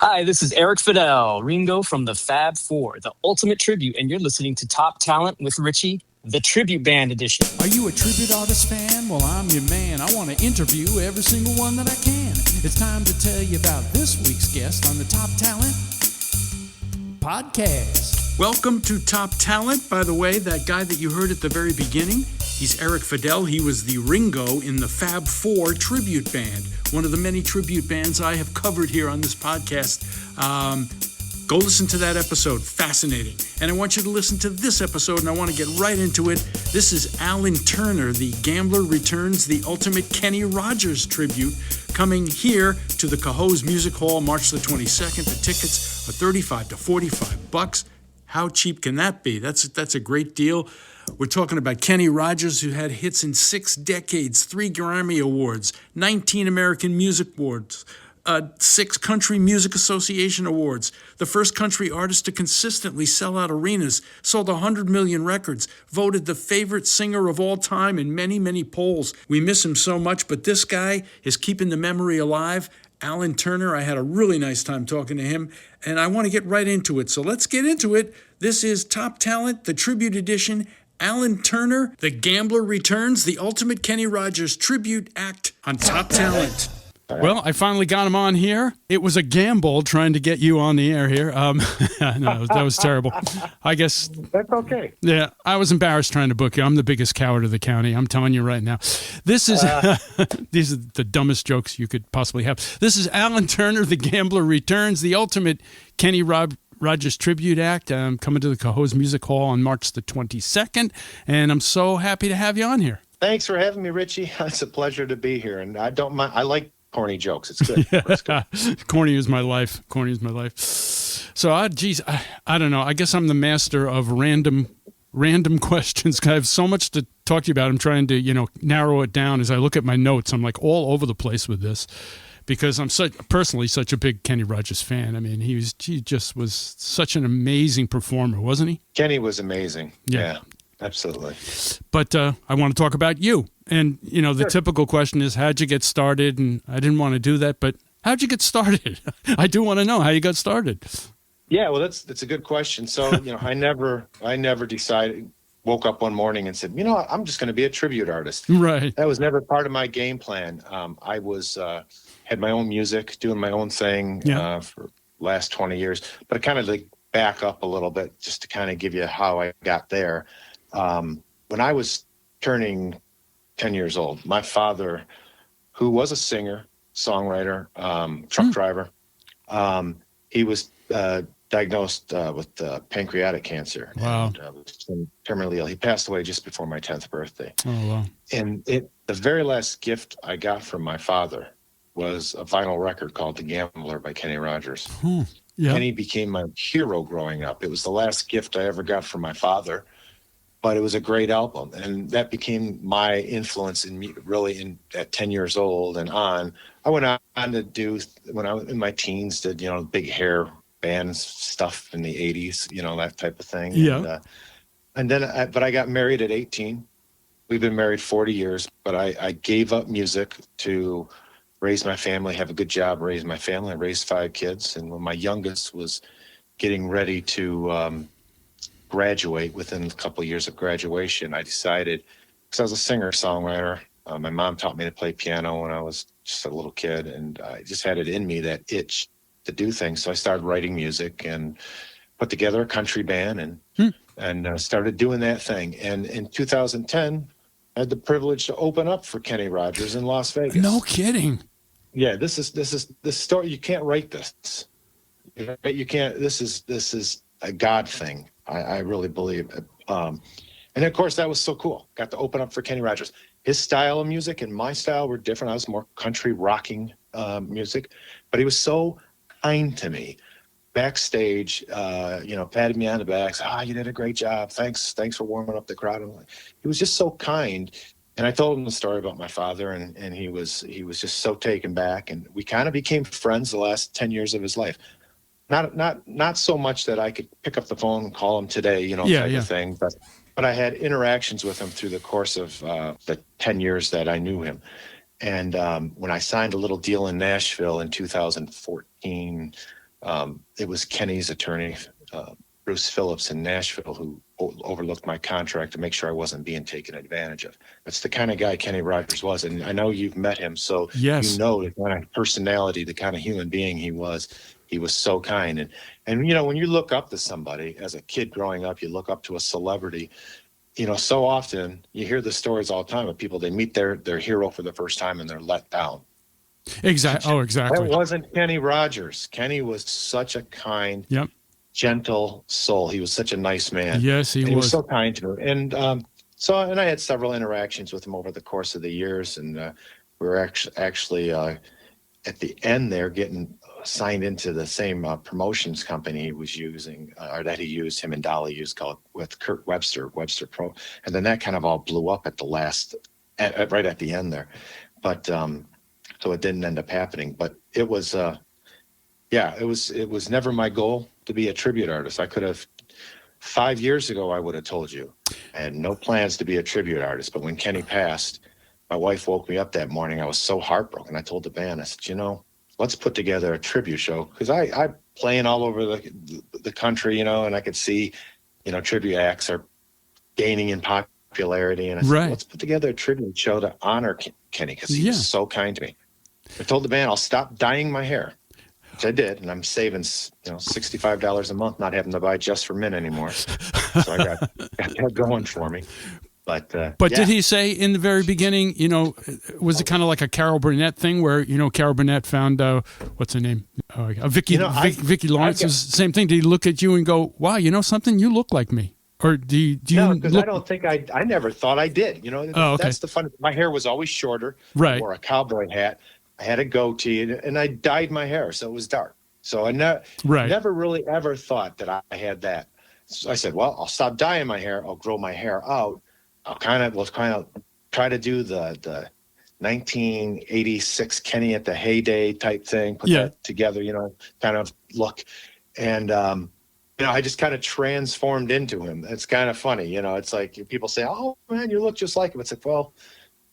Hi, this is Eric Fidel, Ringo from the Fab Four, the ultimate tribute, and you're listening to Top Talent with Richie, the Tribute Band Edition. Are you a tribute artist fan? Well, I'm your man. I want to interview every single one that I can. It's time to tell you about this week's guest on the Top Talent Podcast. Welcome to Top Talent. By the way, that guy that you heard at the very beginning, he's Eric Fidel. He was the Ringo in the Fab Four tribute band, one of the many tribute bands I have covered here on this podcast. Go listen to that episode. Fascinating. And I want you to listen to this episode, and I want to get right into it. This is Alan Turner, the Gambler Returns, the ultimate Kenny Rogers tribute, coming here to the COHOES Music Hall March the 22nd. The tickets are $35 to $45. How cheap can that be? That's a great deal. We're talking about Kenny Rogers, who had hits in 6 decades, 3 Grammy Awards, 19 American Music Awards, 6 Country Music Association Awards, the first country artist to consistently sell out arenas, sold 100 million records, voted the favorite singer of all time in many, many polls. We miss him so much, but this guy is keeping the memory alive. Alan Turner, I had a really nice time talking to him, and I want to get right into it. So let's get into it. This is Top Talent, the Tribute Edition. Alan Turner, The Gambler Returns, the ultimate Kenny Rogers tribute act on Top Talent. Well, I finally got him on here. It was a gamble trying to get you on the air here. No, that was terrible. I guess. That's okay. Yeah, I was embarrassed trying to book you. I'm the biggest coward of the county. I'm telling you right now. This is, these are the dumbest jokes you could possibly have. This is Alan Turner, The Gambler Returns, the ultimate Kenny Rogers Tribute Act. I'm coming to the COHOES Music Hall on March the 22nd, and I'm so happy to have you on here. Thanks for having me, Richie. It's a pleasure to be here, and I don't mind. I like corny jokes. It's good. It's good. Corny is my life. Corny is my life. So, I don't know. I guess I'm the master of random questions. I have so much to talk to you about. I'm trying to, narrow it down. As I look at my notes, I'm like all over the place with this, because I'm personally such a big Kenny Rogers fan. I mean, he just was such an amazing performer, wasn't he? Kenny was amazing. Yeah, absolutely. But I want to talk about you. And, the typical question is, how'd you get started? And I didn't want to do that, but how'd you get started? I do want to know how you got started. Yeah, well, that's a good question. So, I never woke up one morning and said, I'm just going to be a tribute artist. Right. That was never part of my game plan. I was had my own music, doing my own thing for the last 20 years. But I kind of back up a little bit just to kind of give you how I got there. When I was turning 10 years old, my father, who was a singer, songwriter, truck driver, he was diagnosed with pancreatic cancer. Wow. And was terminally ill. He passed away just before my 10th birthday. Oh, wow. And the very last gift I got from my father was a vinyl record called The Gambler by Kenny Rogers. Yeah. Kenny became my hero growing up. It was the last gift I ever got from my father, but it was a great album. And that became my influence in me, really at 10 years old and on. I went on to do, when I was in my teens, did, big hair bands stuff in the 80s, that type of thing. Yeah. But I got married at 18. We've been married 40 years, but I gave up music to raise my family, have a good job, raise my family. I raised 5 kids. And when my youngest was getting ready to graduate, within a couple of years of graduation, I decided, because I was a singer-songwriter, my mom taught me to play piano when I was just a little kid, and I just had it in me, that itch to do things. So I started writing music and put together a country band and started doing that thing. And in 2010, I had the privilege to open up for Kenny Rogers in Las Vegas. No kidding. Yeah, this is the story. You can't write this. You can't. This is a God thing. I really believe it. And of course, that was so cool. Got to open up for Kenny Rogers. His style of music and my style were different. I was more country rocking music, but he was so kind to me. Backstage, patted me on the back, said, you did a great job. Thanks for warming up the crowd. He was just so kind. And I told him the story about my father, and he was just so taken back. And we kind of became friends the last 10 years of his life. Not so much that I could pick up the phone and call him today, type of thing. But I had interactions with him through the course of the 10 years that I knew him. And when I signed a little deal in Nashville in 2014, It was Kenny's attorney, Bruce Phillips in Nashville, who overlooked my contract to make sure I wasn't being taken advantage of. That's the kind of guy Kenny Rogers was. And I know you've met him, so Yes. you know the kind of personality, the kind of human being he was. He was so kind. And you know, when you look up to somebody as a kid growing up, you look up to a celebrity, you know, so often you hear the stories all the time of people, they meet their hero for the first time and they're let down. Exactly. Oh, exactly. That wasn't Kenny Rogers. Kenny was such a kind, Yep. gentle soul. He was such a nice man. Yes, And he was. so kind to me. And and I had several interactions with him over the course of the years. And we were actually at the end there getting signed into the same promotions company he was using, or that he used, him and Dolly used, called with Kurt Webster Pro. And then that kind of all blew up at the last, right at the end there. But so it didn't end up happening. But it was, it was never my goal to be a tribute artist. I could have, 5 years ago, I would have told you. I had no plans to be a tribute artist. But when Kenny passed, my wife woke me up that morning. I was so heartbroken. I told the band, I said, you know, let's put together a tribute show. Because I'm playing all over the country, you know, and I could see, you know, tribute acts are gaining in popularity. And I said, let's put together a tribute show to honor Kenny, because he was so kind to me. I told the band I'll stop dyeing my hair, which I did, and I'm saving, you know, $65 a month, not having to buy Just for Men anymore. So I got that going for me. But did he say in the very beginning, you know, was it kind of like a Carol Burnett thing where, you know, Carol Burnett found, what's her name? Vicky Lawrence was the same thing. Did he look at you and go, wow, you know something? You look like me. Or do you No, because I don't think I never thought I did. You know, that's the fun. My hair was always shorter. Right. I wore a cowboy hat. I had a goatee, and I dyed my hair, so it was dark. So I never really ever thought that I had that. So I said, well, I'll stop dyeing my hair. I'll grow my hair out. We'll kind of try to do the 1986 Kenny at the heyday type thing, put that together, you know, kind of look. And, you know, I just kind of transformed into him. It's kind of funny, you know, it's like people say, oh man, you look just like him. It's like, well,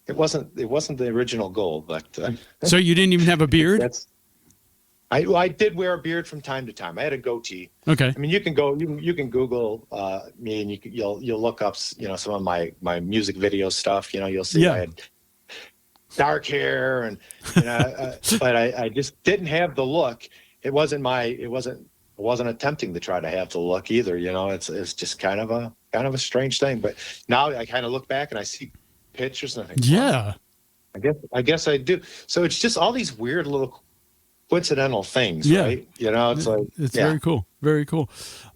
it wasn't the original goal, but. So you didn't even have a beard? I did wear a beard from time to time. I had a goatee. Okay. I mean, you can Google me, and you'll look up, you know, some of my music video stuff. You know, you'll see I had dark hair, and you know, but I just didn't have the look. It wasn't attempting to try to have the look either. You know, it's just kind of a strange thing. But now I kind of look back and I see pictures and I think, yeah, I guess I do. So it's just all these weird little coincidental things, right? You know, it's like very cool, very cool.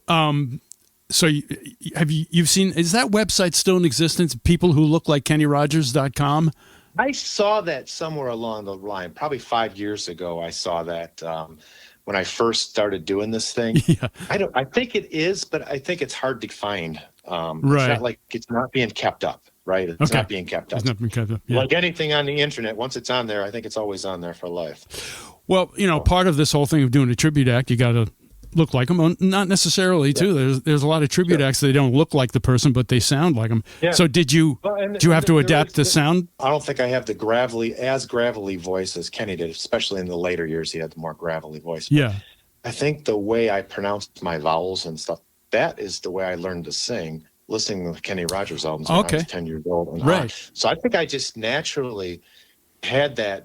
So you've seen, is that website still in existence? People who look like KennyRogers.com? I saw that somewhere along the line, probably 5 years ago. I saw that when I first started doing this thing. Yeah. I think it is, but I think it's hard to find. It's not being kept up. Right. It's not being kept up. It's not being kept up. Yeah. Like anything on the internet, once it's on there, I think it's always on there for life. Well, you know, part of this whole thing of doing a tribute act, you got to look like them. Well, not necessarily, too. There's a lot of tribute acts that don't look like the person, but they sound like them. Yeah. So did you have to adapt the sound? I don't think I have the gravelly voice as Kenny did, especially in the later years. He had the more gravelly voice. But yeah. I think the way I pronounced my vowels and stuff, that is the way I learned to sing, listening to Kenny Rogers albums when I was 10 years old. And so I think I just naturally had the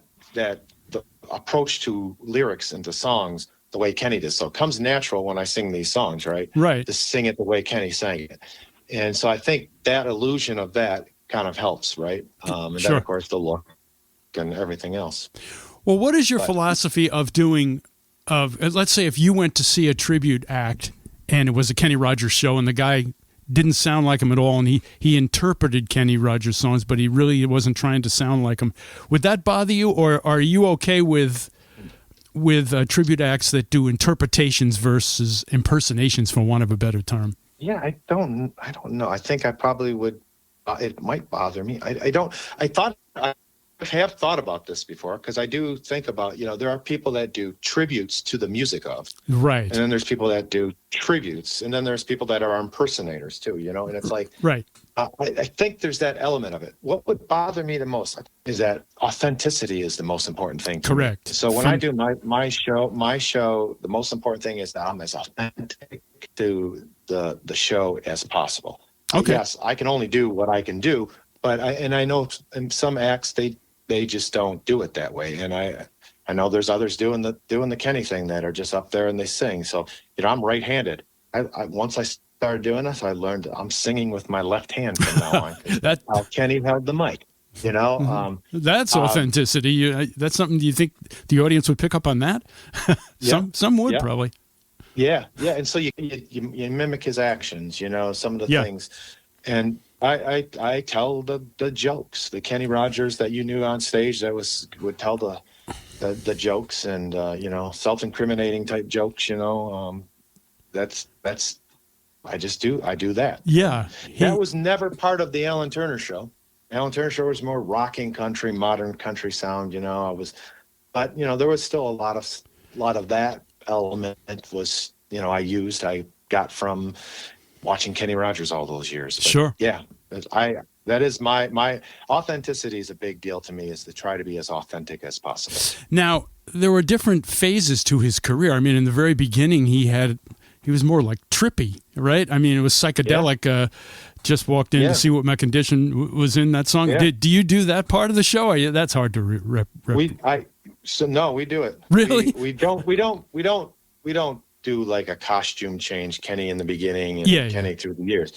approach to lyrics and to songs the way Kenny did. So it comes natural when I sing these songs, right? Right. To sing it the way Kenny sang it. And so I think that illusion of that kind of helps, right? And then, of course, the look and everything else. Well, what is your philosophy of let's say if you went to see a tribute act and it was a Kenny Rogers show and the guy didn't sound like him at all, and he interpreted Kenny Rogers songs, but he really wasn't trying to sound like him. Would that bother you, or are you okay with tribute acts that do interpretations versus impersonations, for want of a better term? Yeah, I don't know. I think I probably would. It might bother me. I thought have thought about this before, because I do think about, there are people that do tributes to the music of, Right. and then there's people that do tributes, and then there's people that are impersonators too, and it's like, Right. I think there's that element of it. What would bother me the most is that authenticity is the most important thing to Correct. me. So when I do my show, the most important thing is that I'm as authentic to the show as possible. Okay. Yes, I can only do what I can do, but I know in some acts they just don't do it that way, and I know there's others doing the Kenny thing that are just up there and they sing. So I'm right-handed. Once I started doing this, I learned I'm singing with my left hand from now on. That how Kenny held the mic, That's authenticity. That's something. Do you think the audience would pick up on that? Some would probably. Yeah, and so you mimic his actions, some of the things, and I tell the jokes, the Kenny Rogers that you knew on stage would tell the jokes, and self-incriminating type jokes, that's I do that. Yeah, that was never part of the Alan Turner show. Alan Turner show was more rocking country, modern country sound, but there was still a lot of that element was, I got from watching Kenny Rogers all those years. But sure. Yeah. That is my authenticity is a big deal to me, is to try to be as authentic as possible. Now, there were different phases to his career. I mean, in the very beginning, he was more like trippy, right? I mean, it was psychedelic. Yeah. Just walked in to see what my condition was in that song. Yeah. Do you do that part of the show? That's hard to No, we do it. Really? We don't do like a costume change, Kenny in the beginning and Kenny through the years.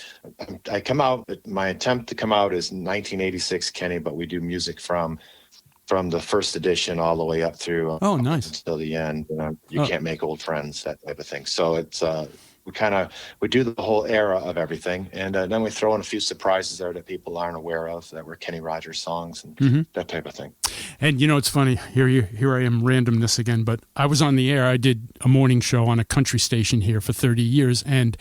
I come out, my attempt to come out is 1986 Kenny, but we do music from the first edition all the way up through nice until the end. You can't make old friends, that type of thing. So it's we do the whole era of everything, and then we throw in a few surprises there that people aren't aware of that were Kenny Rogers songs and that type of thing. And it's funny, here I am, randomness again, but I was on the air. I did a morning show on a country station here for 30 years, and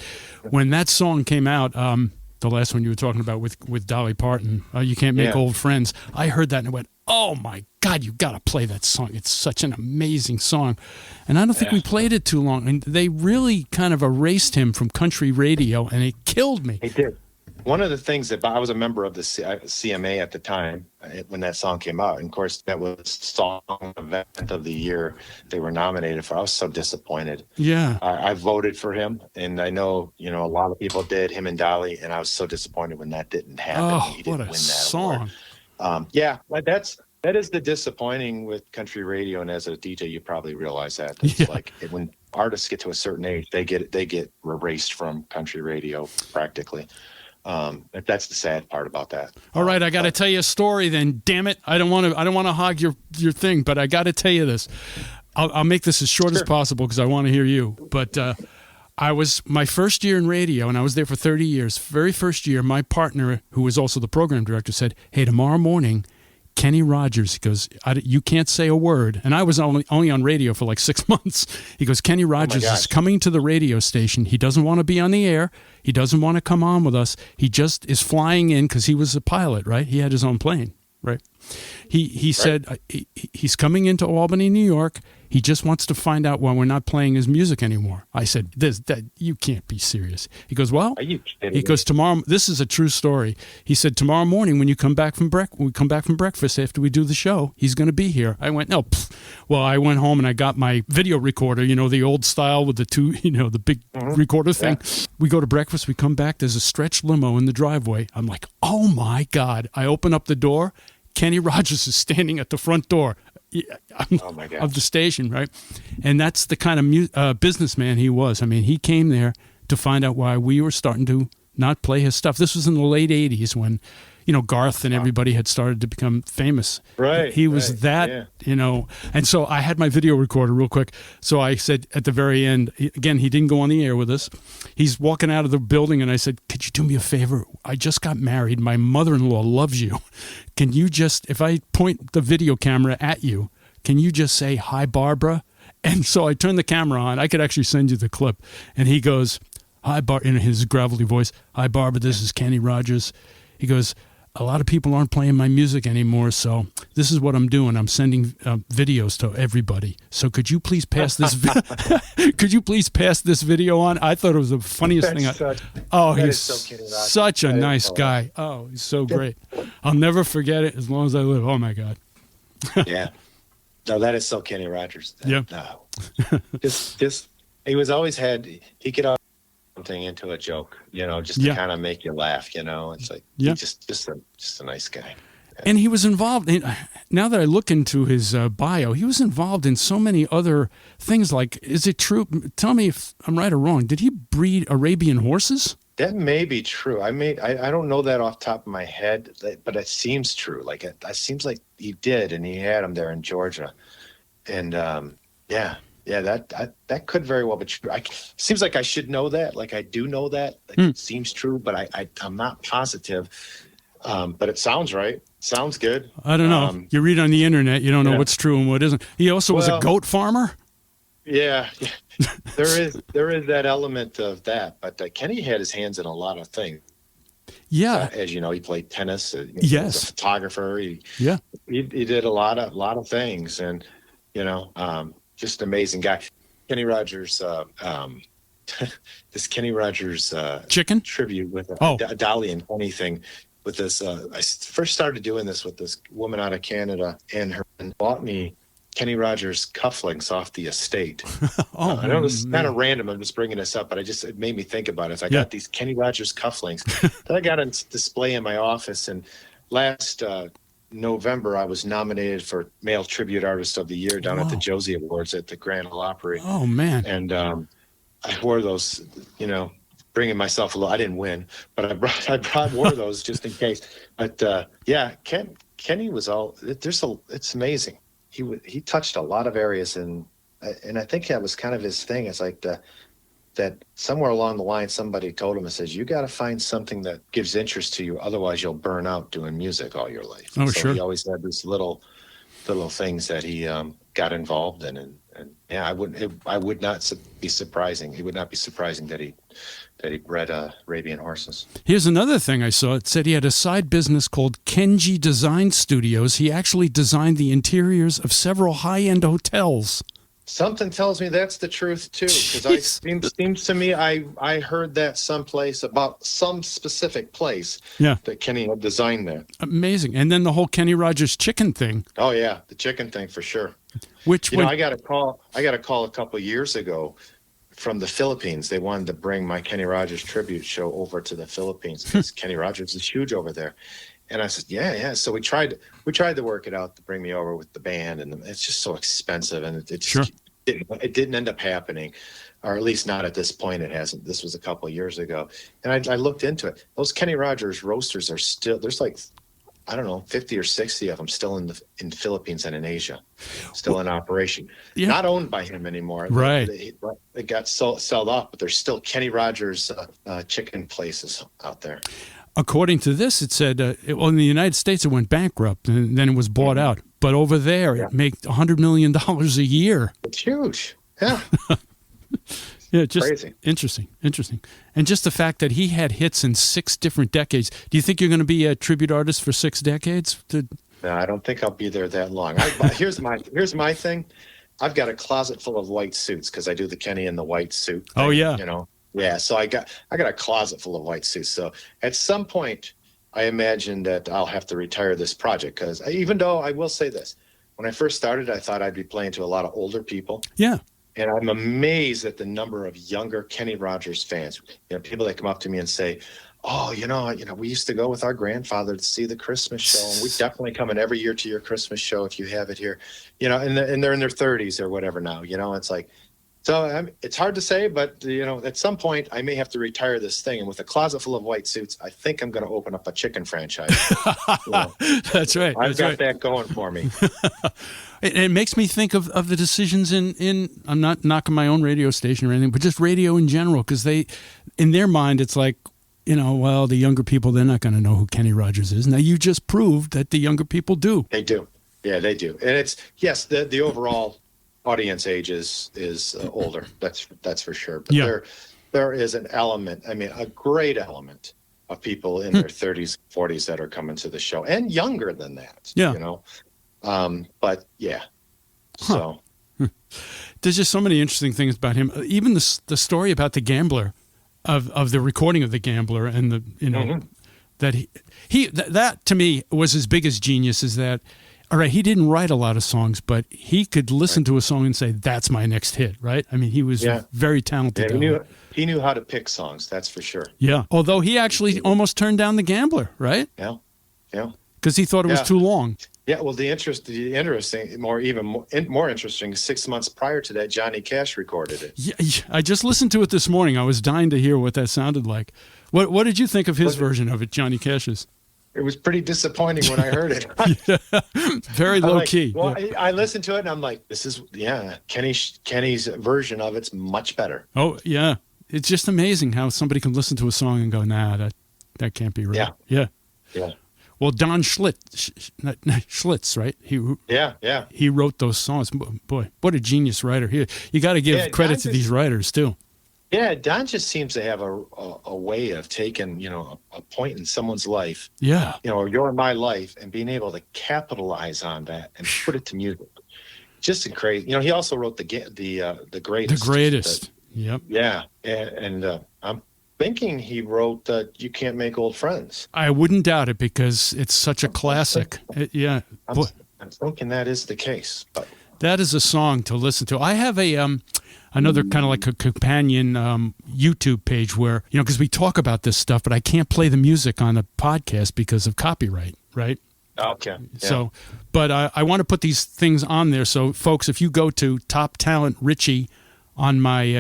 when that song came out, the last one you were talking about with Dolly Parton, You Can't Make Old Friends, I heard that and I went, oh my God, you got to play that song. It's such an amazing song. And I don't think we played it too long. And they really kind of erased him from country radio, and it killed me. It did. One of the things that I was a member of the CMA at the time when that song came out. And of course, that was Song Event of the Year they were nominated for. I was so disappointed. Yeah. I voted for him. And I know, a lot of people did, him and Dolly. And I was so disappointed when that didn't happen. Oh, he didn't what a win that song. Award. That is the disappointing with country radio, and as a DJ, you probably realize that. It's like when artists get to a certain age, they get erased from country radio practically. That's the sad part about that. All right, I got to tell you a story. Then, damn it, I don't want to hog your thing, but I got to tell you this. I'll make this as short as possible because I want to hear you. But I was my first year in radio, and I was there for 30 years. Very first year, my partner, who was also the program director, said, "Hey, tomorrow morning, Kenny Rogers," he goes, "you can't say a word." And I was only on radio for like 6 months. He goes, "Kenny Rogers is coming to the radio station. He doesn't want to be on the air. He doesn't want to come on with us. He just is flying in," because he was a pilot, right? He had his own plane, right? He said he's coming into Albany, New York. He just wants to find out why we're not playing his music anymore. I said, that you can't be serious. He goes, well, are you kidding he goes, tomorrow, this is a true story. He said, tomorrow morning when you come back from breakfast after we do the show, he's going to be here. I went, no. Well, I went home and I got my video recorder, the old style with the two, the big recorder thing. Yeah. We go to breakfast. We come back. There's a stretched limo in the driveway. I'm like, oh my God. I open up the door. Kenny Rogers is standing at the front door. Oh my God. Of the station, right? And that's the kind of businessman he was. I mean, he came there to find out why we were starting to not play his stuff. This was in the late 80s when, Garth and everybody had started to become famous. Right. He was that. And so I had my video recorder real quick. So I said at the very end, again, he didn't go on the air with us. He's walking out of the building and I said, could you do me a favor? I just got married. My mother-in-law loves you. Can you just, if I point the video camera at you, can you just say, hi, Barbara? And so I turned the camera on. I could actually send you the clip. And he goes, hi, in his gravelly voice, hi, Barbara, this is Kenny Rogers. He goes, a lot of people aren't playing my music anymore, so this is what I'm doing. I'm sending videos to everybody. So could you please pass this? Could you please pass this video on? I thought it was the funniest thing. He's such a nice guy. Oh, he's so great. I'll never forget it as long as I live. Oh my God. Yeah. No, that is so Kenny Rogers. Yeah. No. just he could always something into a joke, just to kind of make you laugh, It's like just a nice guy. Yeah. And he was involved in, now that I look into his bio, he was involved in so many other things. Like, is it true? Tell me if I'm right or wrong. Did he breed Arabian horses? That may be true. I don't know that off the top of my head, but it seems true. Like it seems like he did, and he had them there in Georgia. And that could very well be true. Seems like I should know that. Like I do know that. It seems true, but I'm not positive. But it sounds right. Sounds good. I don't know. You read on the internet, you don't know what's true and what isn't. He also was a goat farmer. Yeah. There is that element of that. But Kenny had his hands in a lot of things. Yeah. As you know, he played tennis. He yes. was a photographer. He did a lot of things, and just an amazing guy. Kenny Rogers. This Kenny Rogers chicken tribute with a Dolly and Kenny thing. With this, I first started doing this with this woman out of Canada, and her friend bought me Kenny Rogers cufflinks off the estate. I know this is kind of random. I'm just bringing this up, but it made me think about it. So I got these Kenny Rogers cufflinks that I got on display in my office. And last November, I was nominated for Male Tribute Artist of the Year down at the Josie Awards at the Grand Ole Opry. Oh man! And I wore those, bringing myself a little. I didn't win, but I wore those just in case. But Kenny was all. It's amazing. He touched a lot of areas, and I think that was kind of his thing. It's like that somewhere along the line, somebody told him, it says, you got to find something that gives interest to you, otherwise you'll burn out doing music all your life. Oh, so sure. He always had these little things that he got involved in, and I would not be surprising. It would not be surprising that he bred Arabian horses. Here's another thing I saw. It said he had a side business called Kenji Design Studios. He actually designed the interiors of several high-end hotels. Something tells me that's the truth too, because it seems to me I heard that someplace about some specific place that Kenny had designed there. Amazing. And then the whole Kenny Rogers chicken thing. Oh yeah, the chicken thing for sure. I got a call a couple of years ago from the Philippines. They wanted to bring my Kenny Rogers tribute show over to the Philippines because Kenny Rogers is huge over there. And I said, yeah. So we tried to work it out to bring me over with the band, and it's just so expensive, and it didn't end up happening, or at least not at this point. It hasn't. This was a couple of years ago, and I looked into it. Those Kenny Rogers roasters are still. There's like, I don't know, 50 or 60 of them still in the Philippines and in Asia, still in operation. Yeah. Not owned by him anymore. Right. They got sold off, but there's still Kenny Rogers chicken places out there. According to this, it said, in the United States, it went bankrupt, and then it was bought out. But over there, it made $100 million a year. It's huge. Yeah. Yeah, just crazy. Interesting. And just the fact that he had hits in 6 different decades. Do you think you're going to be a tribute artist for 6 decades? No, I don't think I'll be there that long. Here's my thing. I've got a closet full of white suits because I do the Kenny in the white suit thing, Oh, yeah. Yeah, so I got a closet full of white suits. So at some point, I imagine that I'll have to retire this project because even though I will say this, when I first started, I thought I'd be playing to a lot of older people. Yeah. And I'm amazed at the number of younger Kenny Rogers fans. People that come up to me and say, "Oh, we used to go with our grandfather to see the Christmas show, and we definitely coming every year to your Christmas show if you have it here." And they're in their 30s or whatever now. It's like. So it's hard to say, but at some point I may have to retire this thing. And with a closet full of white suits, I think I'm going to open up a chicken franchise. That's right. I've got that going for me. It makes me think of the decisions in. I'm not knocking my own radio station or anything, but just radio in general, because in their mind, it's like, well, the younger people, they're not going to know who Kenny Rogers is. Now you just proved that the younger people do. They do. Yeah, they do. And it's the overall audience age is older. That's for sure. But there is an element. I mean, a great element of people in their 30s, 40s that are coming to the show, and younger than that. Yeah. You know, but yeah. So there's just so many interesting things about him. Even the story about the Gambler, of the recording of the Gambler, and the that that to me was his biggest genius. Is that, all right, he didn't write a lot of songs, but he could listen to a song and say, that's my next hit, right? I mean, he was very talented. Yeah, he knew how to pick songs, that's for sure. Yeah. Although he actually almost turned down the Gambler, right? Yeah. Yeah. Because he thought it was too long. Yeah, well, more interesting, 6 months prior to that, Johnny Cash recorded it. Yeah, I just listened to it this morning. I was dying to hear what that sounded like. What did you think of his version of it, Johnny Cash's? It was pretty disappointing when I heard it. Very low key. Well, I listened to it and I'm like, this is, Kenny's version of it's much better. Oh, yeah. It's just amazing how somebody can listen to a song and go, nah, that can't be right. Yeah. Well, Don Schlitz, right? He wrote those songs. Boy, what a genius writer. You got to give credit to these writers too. Yeah, Don just seems to have a way of taking, a point in someone's life. Yeah. Or you're in my life, and being able to capitalize on that and put it to music. Just crazy. He also wrote the greatest. The greatest. Yep. Yeah, and I'm thinking he wrote "You Can't Make Old Friends." I wouldn't doubt it because it's such a classic. I'm thinking that is the case. But that is a song to listen to. I have another kind of like a companion YouTube page where, because we talk about this stuff, but I can't play the music on the podcast because of copyright, right? Okay. Yeah. So, but I want to put these things on there. So, folks, if you go to Top Talent Richie on my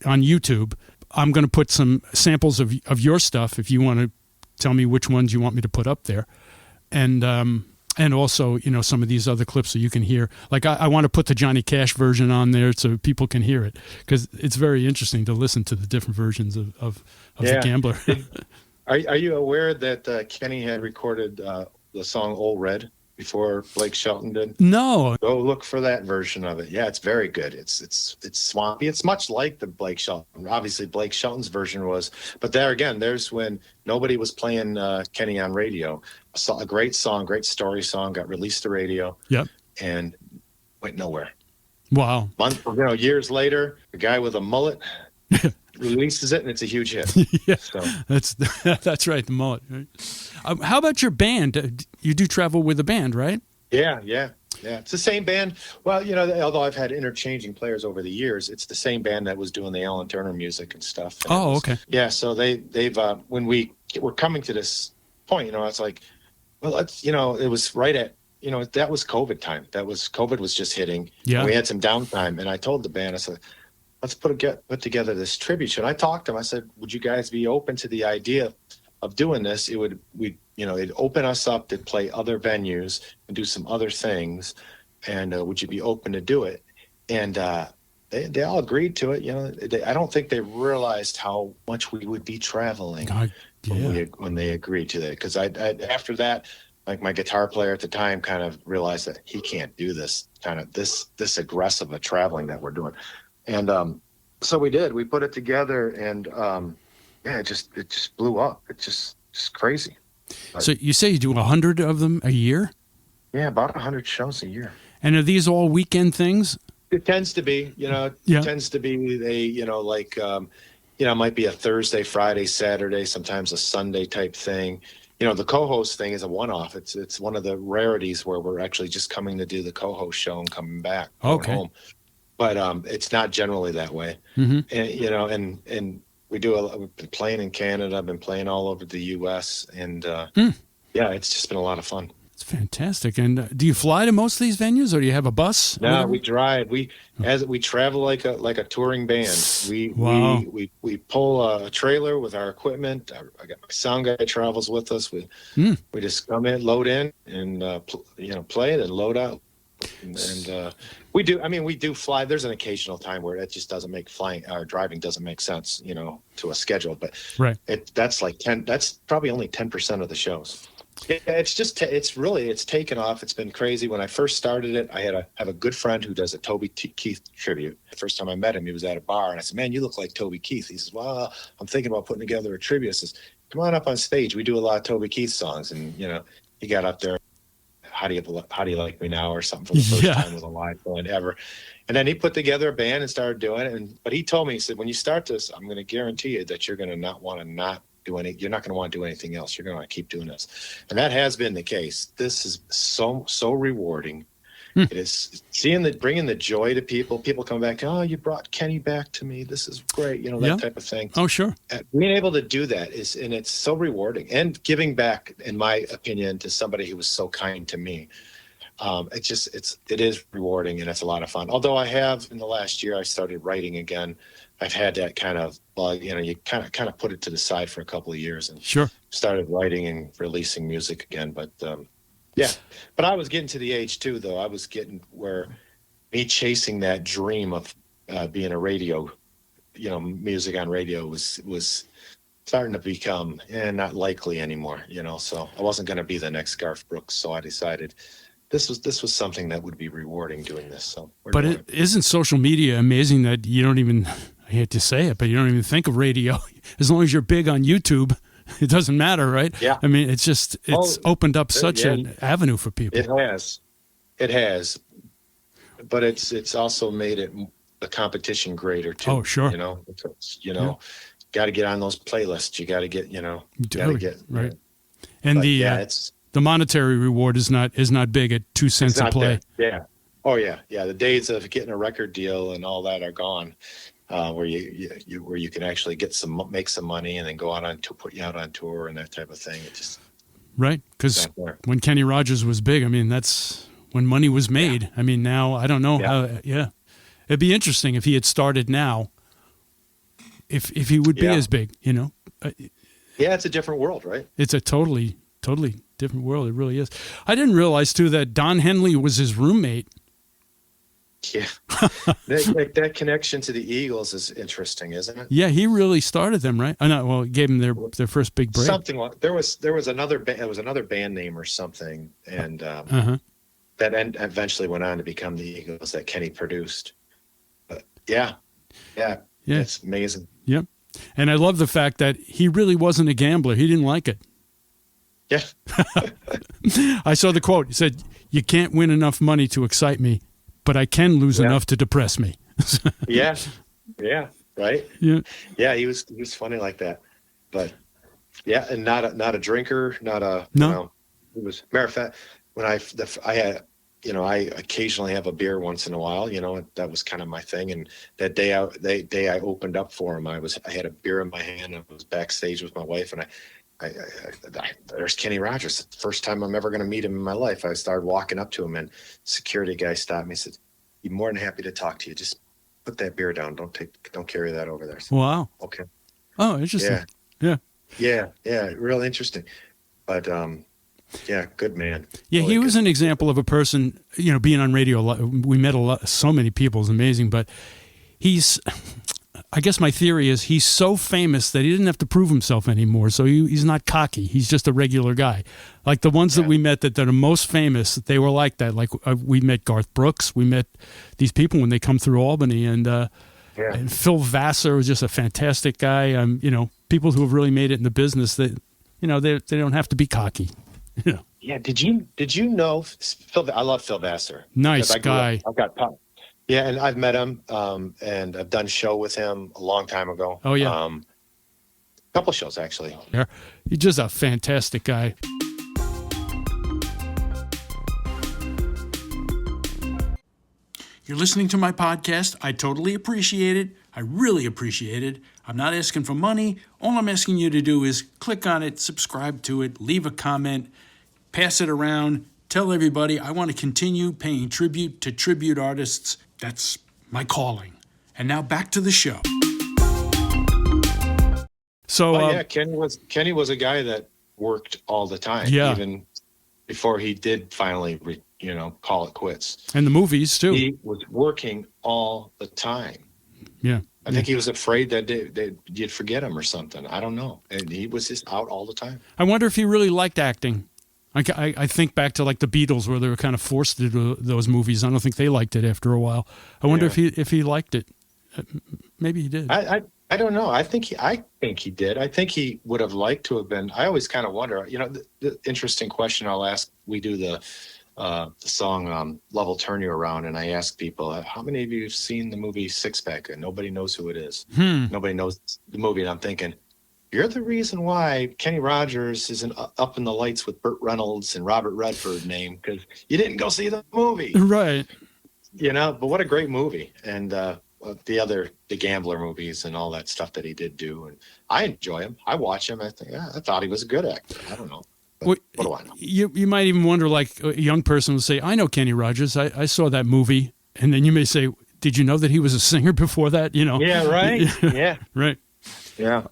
on YouTube, I'm going to put some samples of your stuff if you want to tell me which ones you want me to put up there, and also some of these other clips so you can hear. Like I want to put the Johnny Cash version on there so people can hear it, because it's very interesting to listen to the different versions of the Gambler. Are you aware that Kenny had recorded the song "Old Red" before Blake Shelton did? No. Go look for that version of it. Yeah, it's very good. It's swampy. It's much like the Blake Shelton. Obviously, Blake Shelton's version was, but there again, there's when nobody was playing Kenny on radio. A great song, great story song, got released to radio. Yep. And went nowhere. Wow. Years later, the guy with a mullet releases it, and it's a huge hit. Yeah, so. That's right, the mullet. Right? How about your band? You do travel with a band, right? Yeah. It's the same band. Well, although I've had interchanging players over the years, it's the same band that was doing the Alan Turner music and stuff. And okay. Yeah, so they've when we were coming to this point, it's like, well, it was right at, that was COVID time. COVID was just hitting. Yeah. We had some downtime, and I told the band, I said, let's put together this tribute show. And I talked to them. I said, would you guys be open to the idea of doing this? It'd open us up to play other venues and do some other things. And would you be open to do it? And they all agreed to it. I don't think they realized how much we would be traveling when they agreed to that. Because I after that, like my guitar player at the time kind of realized that he can't do this kind of this aggressive of traveling that we're doing. And so we did. We put it together, and it just blew up. It's just crazy. So you say you do 100 of them a year? Yeah, about 100 shows a year. And are these all weekend things? It tends to be. It tends to be it might be a Thursday, Friday, Saturday, sometimes a Sunday type thing. The co-host thing is a one-off. It's one of the rarities where we're actually just coming to do the co-host show and coming back home. But it's not generally that way. Mm-hmm. And we've been playing in Canada. I've been playing all over the U.S. And it's just been a lot of fun. It's fantastic. And do you fly to most of these venues, or do you have a bus? No, we drive. We travel like a touring band. We pull a trailer with our equipment. I got my sound guy travels with us. We just come in, load in, and play it and load out. And we do fly. There's an occasional time where it just doesn't make driving doesn't make sense, to a schedule. But that's probably only 10% of the shows. Yeah, it's taken off. It's been crazy. When I first started it, I have a good friend who does a Toby Keith tribute. The first time I met him, he was at a bar, and I said, "Man, you look like Toby Keith." He says, "Well, I'm thinking about putting together a tribute." I says, come on up on stage. We do a lot of Toby Keith songs. And, he got up there, how do you like me now, or something, for the first time with a live band ever. And then he put together a band and started doing it. But he told me, he said, when you start this, I'm going to guarantee you that you're going to not want to you're not going to want to do anything else. You're going to want to keep doing this. And that has been the case. This is so rewarding. It is bringing the joy to people. People come back, oh, you brought Kenny back to me. This is great. That type of thing. Oh, sure. Being able to do that and it's so rewarding, and giving back, in my opinion, to somebody who was so kind to me. It is rewarding, and it's a lot of fun. Although I have, in the last year, I started writing again. I've had that kind of bug, you kind of put it to the side for a couple of years and started writing and releasing music again. But but I was getting to the age too, though. I was getting where me chasing that dream of being a radio, music on radio was starting to become not likely anymore, so I wasn't going to be the next Garth Brooks. So I decided this was something that would be rewarding doing this. So, but isn't social media amazing that you don't even, I hate to say it, but you don't even think of radio. As long as you're big on YouTube, it doesn't matter, right? Yeah. I mean, it's opened up such an avenue for people. It has, but it's also made the competition greater too. Oh, sure. Got to get on those playlists. You got to get, right. And the monetary reward is not big at 2 cents a play. Yeah. Oh yeah. Yeah. The days of getting a record deal and all that are gone. Where you can actually make some money and then go out to put you out on tour and that type of thing. It just right, because when Kenny Rogers was big, I mean, that's when money was made. I mean, now I don't know how. Yeah, it'd be interesting if he had started now. If he would be as big, Yeah, it's a different world, right? It's a totally different world. It really is. I didn't realize too that Don Henley was his roommate. Yeah, that connection to the Eagles is interesting, isn't it? Yeah, he really started them, right? Well, gave them their first big break. Something like there was another band name or something, and that eventually went on to become the Eagles that Kenny produced. But yeah, it's amazing. Yep, and I love the fact that he really wasn't a gambler. He didn't like it. Yeah, I saw the quote. He said, "You can't win enough money to excite me, but I can lose enough to depress me." Yeah, right. Yeah, he was funny like that, but and not a drinker, not a no. It was, matter of fact, when I had, I occasionally have a beer once in a while. That was kind of my thing. And that day I opened up for him, I had a beer in my hand. I was backstage with my wife, and there's Kenny Rogers. The first time I'm ever going to meet him in my life. I started walking up to him, and security guy stopped me and said, "He's more than happy to talk to you. Just put that beer down. Don't carry that over there." So, wow. Okay. Oh, interesting. Yeah. Real interesting. But good man. Yeah, he was an example of a person, being on radio a lot. We met so many people. It's amazing. But I guess my theory is he's so famous that he didn't have to prove himself anymore. So he's not cocky. He's just a regular guy. Like the ones that we met that are most famous, they were like that. Like we met Garth Brooks. We met these people when they come through Albany. And Phil Vassar was just a fantastic guy. People who have really made it in the business, that they don't have to be cocky. Yeah. Did you know Phil? I love Phil Vassar. Nice guy. I've got yeah, and I've met him, and I've done a show with him a long time ago. Oh, yeah. A couple shows, actually. Yeah, he's just a fantastic guy. You're listening to my podcast. I totally appreciate it. I really appreciate it. I'm not asking for money. All I'm asking you to do is click on it, subscribe to it, leave a comment, pass it around, tell everybody I want to continue paying tribute to tribute artists. That's my calling. And now back to the show. So Kenny was a guy that worked all the time. Yeah. Even before he did finally, call it quits. And the movies too. He was working all the time. Yeah. I think he was afraid that you'd forget him or something. I don't know. And he was just out all the time. I wonder if he really liked acting. I think back to like the Beatles, where they were kind of forced to do those movies. I don't think they liked it after a while. I wonder if he liked it. Maybe he did. I I don't know. I think he did. I think he would have liked to have been. I always kind of wonder, the interesting question I'll ask. We do the song Love Will Turn You Around, and I ask people, how many of you have seen the movie Six Pack? And nobody knows who it is. Nobody knows the movie. And I'm thinking, you're the reason why Kenny Rogers isn't up in the lights with Burt Reynolds and Robert Redford name, because you didn't go see the movie. Right. But what a great movie. And the Gambler movies and all that stuff that he did do. And I enjoy him. I watch him. I think, I thought he was a good actor. I don't know. What do I know? You might even wonder, like a young person will say, I know Kenny Rogers. I saw that movie. And then you may say, did you know that he was a singer before that? Yeah, right. Yeah. Right. Yeah.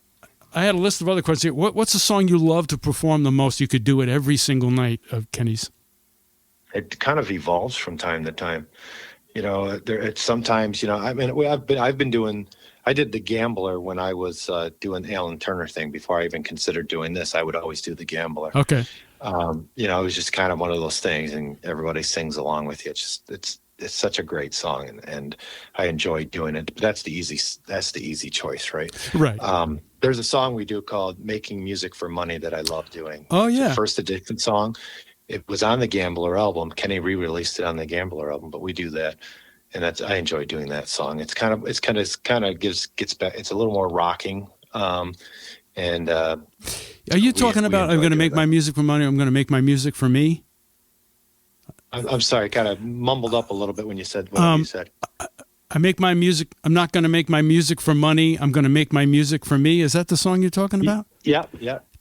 I had a list of other questions. What's a song you love to perform the most? You could do it every single night of Kenny's. It kind of evolves from time to time. It's sometimes, I've been doing, I did The Gambler when I was doing Alan Turner thing. Before I even considered doing this, I would always do The Gambler. Okay. It was just kind of one of those things, and everybody sings along with you. It's such a great song, and I enjoy doing it. But that's the easy choice, right? Right. There's a song we do called Making Music for Money that I love doing. Oh, It's yeah. a first edition song. It was on the Gambler album. Kenny re-released it on the Gambler album, but we do that, and I enjoy doing that song. Gets back. It's a little more rocking. Are you talking about I'm going to make my music for money? I'm going to make my music for me? I'm sorry, I kind of mumbled up a little bit when you said what you said. I make my music. I'm not going to make my music for money. I'm going to make my music for me. Is that the song you're talking about? Yeah.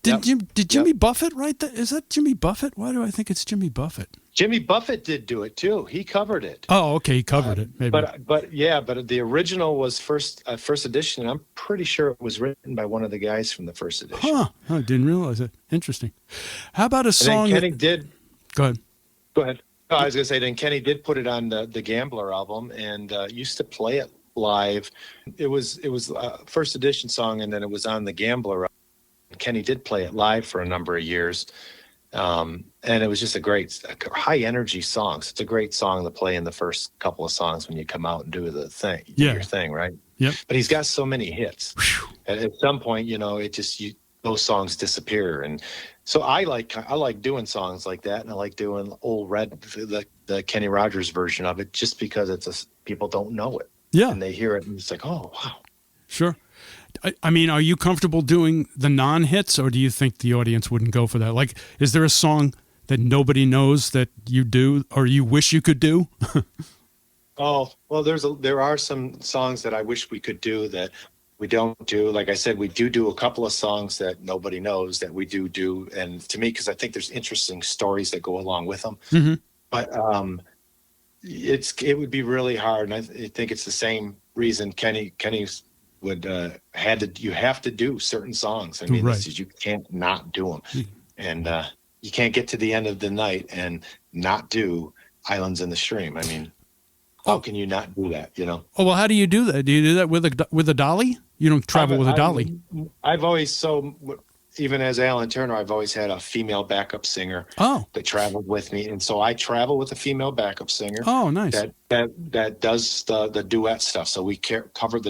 Did Jimmy Buffett write that? Is that Jimmy Buffett? Why do I think it's Jimmy Buffett? Jimmy Buffett did do it too. He covered it. Oh, okay, he covered it. Maybe. But the original was first edition. And I'm pretty sure it was written by one of the guys from the first edition. Huh? I didn't realize it. Interesting. How about a song? And then Kenny did. Go ahead. Go ahead. Oh, I was going to say, then Kenny did put it on the Gambler album and used to play it live. It was a first edition song, and then it was on the Gambler album. Kenny did play it live for a number of years. And it was just a high energy song. So it's a great song to play in the first couple of songs when you come out and do your thing, right? Yep. But he's got so many hits. At some point, those songs disappear. And so I like doing songs like that, and I like doing Old Red, the Kenny Rogers version of it, just because people don't know it. Yeah. And they hear it, and it's like, oh, wow. Sure. I mean, are you comfortable doing the non-hits, or do you think the audience wouldn't go for that? Like, is there a song that nobody knows that you do, or you wish you could do? Oh, well, there are some songs that I wish we could do that we don't do. Like I said, we do a couple of songs that nobody knows that we do. And to me, because I think there's interesting stories that go along with them. Mm-hmm. But it would be really hard. And I think it's the same reason Kenny's would you have to do certain songs. I mean, right. You can't not do them. And you can't get to the end of the night and not do Islands in the Stream. I mean, how can you not do that, Oh, well, how do you do that? Do you do that with a dolly? You don't travel with a dolly. I've always, even as Alan Turner, I've always had a female backup singer that traveled with me. And so I travel with a female backup singer. Oh, nice. That does the duet stuff. So we cover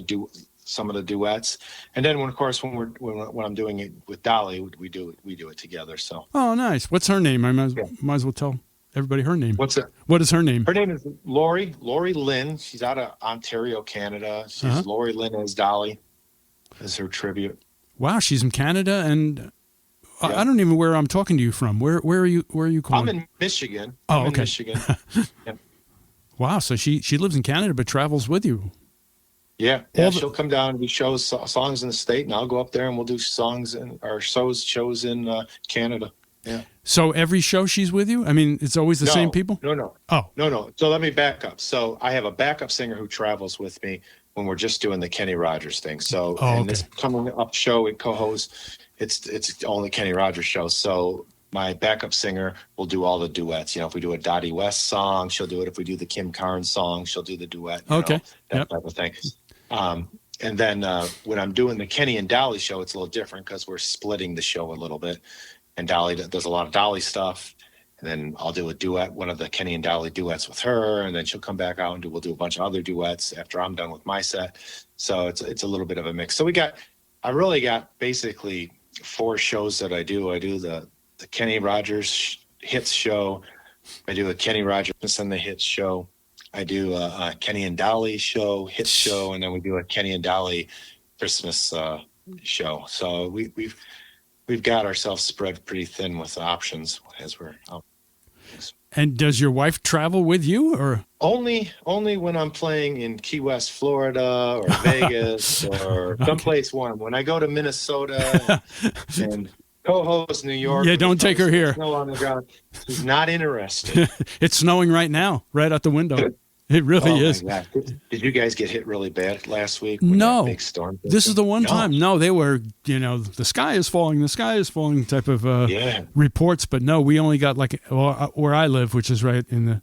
some of the duets. And then when I'm doing it with Dolly, we do it together. So. Oh, nice. What's her name? I might as well tell everybody her name. What's that? What is her name? Her name is Lori Lynn. She's out of Ontario, Canada. She's Lori Lynn as Dolly, as her tribute. Wow, she's in Canada, and I don't even know where I'm talking to you from. Where are you calling? I'm in Michigan. Oh, okay. In Michigan. Yeah. Wow, so she lives in Canada but travels with you. Yeah, she'll come down and do songs in the state, and I'll go up there and we'll do songs shows in Canada. Yeah. So every show she's with you? I mean, it's always the same people? No. Oh. No. So let me back up. So I have a backup singer who travels with me when we're just doing the Kenny Rogers thing. So this coming up show at COHOES, it's only Kenny Rogers show. So my backup singer will do all the duets. If we do a Dottie West song, she'll do it. If we do the Kim Carnes song, she'll do the duet. That type of thing. And then when I'm doing the Kenny and Dolly show, it's a little different because we're splitting the show a little bit. And Dolly does a lot of Dolly stuff. And then I'll do a duet, one of the Kenny and Dolly duets with her, and then she'll come back out and we'll do a bunch of other duets after I'm done with my set. So it's a little bit of a mix. So I really got basically 4 shows that I do. I do the Kenny Rogers hits show. I do a Kenny Rogers and the hits show. I do a Kenny and Dolly show, hits show, and then we do a Kenny and Dolly Christmas show. So we've got ourselves spread pretty thin with options as we're out. And does your wife travel with you, or only when I'm playing in Key West, Florida, or Vegas, or someplace warm? When I go to Minnesota and COHOES, New York, yeah, don't take her here. Snow on the ground. She's not interested. It's snowing right now, right out the window. It really is. My God. Did you guys get hit really bad last week? No. Big storm? This is the one time. No, they were, the sky is falling type of reports. But no, we only got where I live, which is right in the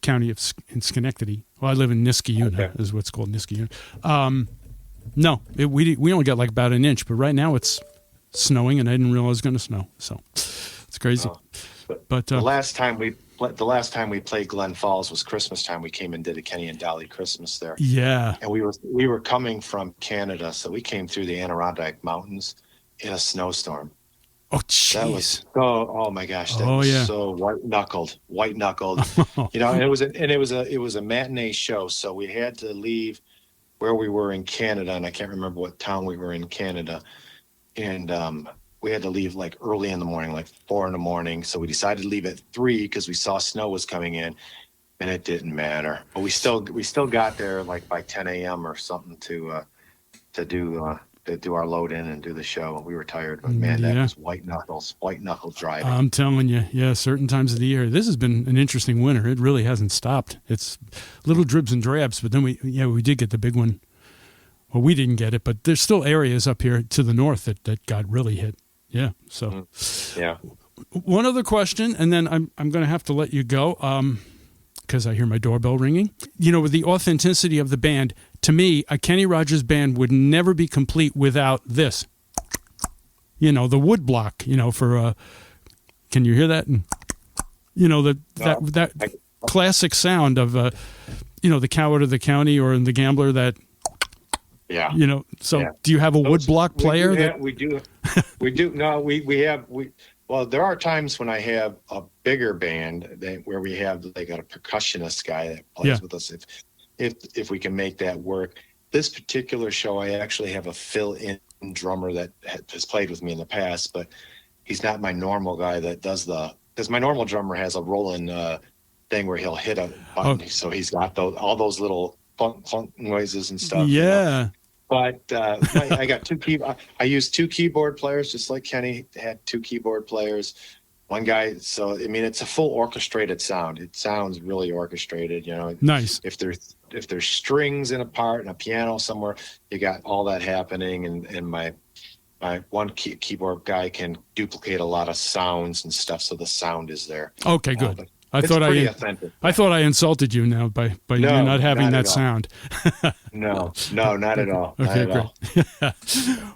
county of in Schenectady. Well, I live in Niskayuna, is what's called Niskayuna. No, we only got like about an inch. But right now it's snowing, and I didn't realize it was going to snow. So it's crazy. But the last time we played Glen Falls was Christmas time. We came and did a Kenny and Dolly Christmas there. Yeah. And we were coming from Canada, so we came through the Adirondack Mountains in a snowstorm. Oh, jeez. That was oh my gosh, that was so white knuckled. And it was a matinee show, so we had to leave where we were in Canada, and I can't remember what town we were in Canada, and we had to leave like early in the morning, like 4 a.m. So we decided to leave at 3 because we saw snow was coming in, and it didn't matter. But we still got there like by 10 a.m. or something to do our load in and do the show. We were tired, but man, that was white knuckle driving. I'm telling you, certain times of the year. This has been an interesting winter. It really hasn't stopped. It's little dribs and drabs, but then we did get the big one. Well, we didn't get it, but there's still areas up here to the north that got really hit. Yeah. So, yeah. One other question, and then I'm going to have to let you go because I hear my doorbell ringing. With the authenticity of the band, to me, a Kenny Rogers band would never be complete without this. The wood block. For can you hear that? And that classic sound of the Coward of the County or in the Gambler that. Yeah. Do you have a woodblock player? We do. We do. No, we have. Well, there are times when I have a bigger band where we have got a percussionist guy that plays with us. If we can make that work. This particular show, I actually have a fill-in drummer that has played with me in the past, but he's not my normal guy that does because my normal drummer has a rolling thing where he'll hit a button, so he's got all those little funk noises and stuff. Yeah. But I got I use 2 keyboard players, just like Kenny had 2 keyboard players. One guy, so I mean, it's a full orchestrated sound. It sounds really orchestrated, Nice. If there's strings in a part and a piano somewhere, you got all that happening. And my one keyboard guy can duplicate a lot of sounds and stuff, so the sound is there. Okay, good. I thought I insulted you now by you not having that sound. No, not at all. Okay, great.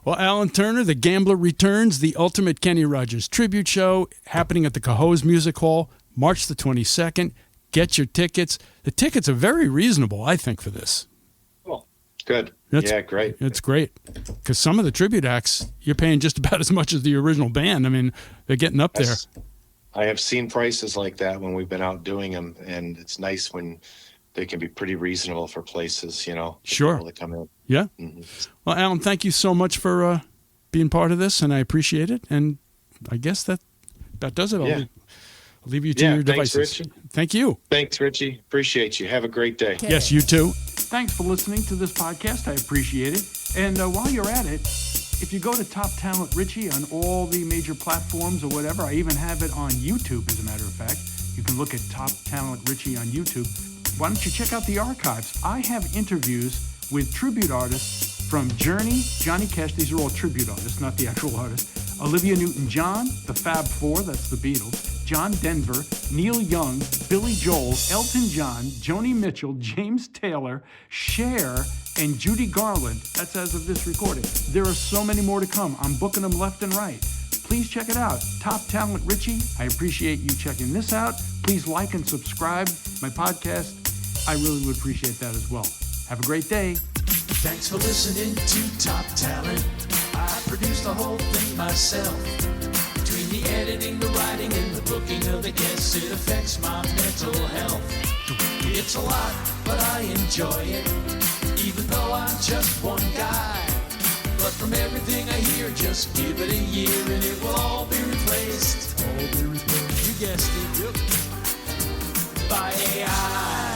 Well, Alan Turner, The Gambler returns, the ultimate Kenny Rogers tribute show happening at the COHOES Music Hall, March the 22nd. Get your tickets. The tickets are very reasonable, I think, for this. Cool. Good. Great. It's great because some of the tribute acts, you're paying just about as much as the original band. I mean, they're getting up there. I have seen prices like that when we've been out doing them, and it's nice when they can be pretty reasonable for places, Sure. People that come in. Yeah. Mm-hmm. Well, Alan, thank you so much for being part of this, and I appreciate it. And I guess that does it. I'll leave you to your devices. Richie. Thank you. Thanks, Richie. Appreciate you. Have a great day. Yes, you too. Thanks for listening to this podcast. I appreciate it. And while you're at it, if you go to Top Talent Richie on all the major platforms or whatever, I even have it on YouTube, as a matter of fact. You can look at Top Talent Richie on YouTube. Why don't you check out the archives? I have interviews with tribute artists from Journey, Johnny Cash, these are all tribute artists, not the actual artists, Olivia Newton-John, the Fab Four, that's the Beatles, John Denver, Neil Young, Billy Joel, Elton John, Joni Mitchell, James Taylor, Cher, and Judy Garland. That's as of this recording. There are so many more to come. I'm booking them left and right. please check it out. Top Talent Richie. I appreciate you checking this out. Please like and subscribe my podcast. I really would appreciate that as well. Have a great day. Thanks for listening to Top Talent. I produced the whole thing myself. Between the editing, the writing, and the booking of the guests, it affects my mental health. It's a lot, but I enjoy it, even though I'm just one guy. But from everything I hear, just give it a year and it will all be replaced. You guessed it. By AI.